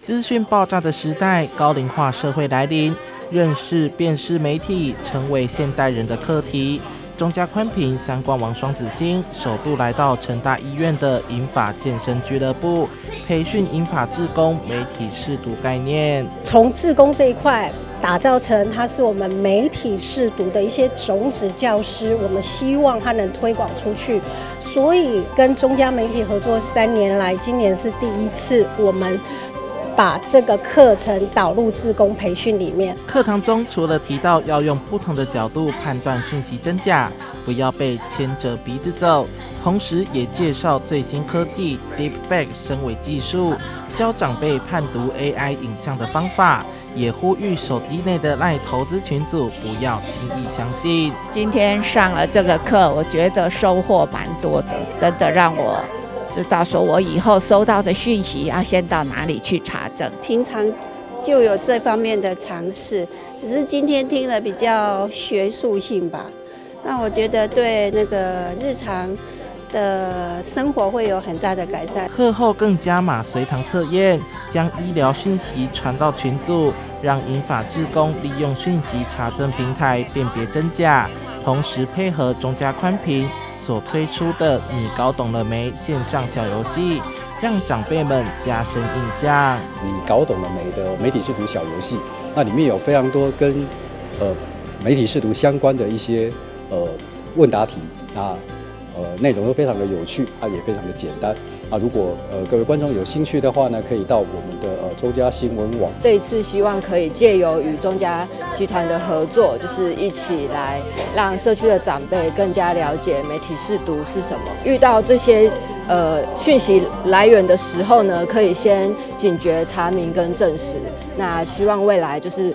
资讯爆炸的时代，高龄化社会来临，认识辨识媒体成为现代人的课题。中嘉宽屏三冠王双子星首度来到成大医院的银发健身俱乐部，培训银发志工媒体识读概念。从志工这一块打造成它是我们媒体识读的一些种子教师，我们希望它能推广出去。所以跟中嘉媒体合作3年来，今年是第1次，我们把这个课程导入志工培训里面。课堂中除了提到要用不同的角度判断讯息真假，不要被牵着鼻子走，同时也介绍最新科技 Deepfake 深伪技术，教长辈判读 AI 影像的方法，也呼吁手机内的赖投资群组不要轻易相信。今天上了这个课，我觉得收获蛮多的，真的让我知道说我以后收到的讯息要先到哪里去查证。平常就有这方面的尝试，只是今天听了比较学术性吧。那我觉得对那个日常的生活会有很大的改善。课后更加码随堂测验，将医疗讯息传到群组，让银发志工利用讯息查证平台辨别真假，同时配合中嘉宽屏所推出的你搞懂了没线上小游戏，让长辈们加深印象。你搞懂了没的媒体识读小游戏，那里面有非常多跟媒体识读相关的一些问答题啊，内容都非常的有趣，也非常的简单啊。如果各位观众有兴趣的话呢，可以到我们的中嘉新闻网。这一次希望可以借由与中嘉集团的合作，就是一起来让社区的长辈更加了解媒体识读是什么。遇到这些讯息来源的时候呢，可以先警觉、查明跟证实。那希望未来就是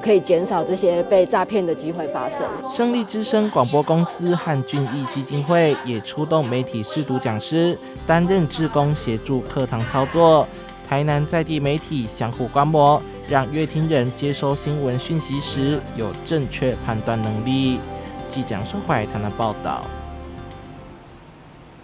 可以减少这些被诈骗的机会发生。胜利之声广播公司和俊逸基金会也出动媒体识读讲师，担任志工协助课堂操作。台南在地媒体相互观摩，让乐听人接收新闻讯息时有正确判断能力。记者杨淑怀台南报道。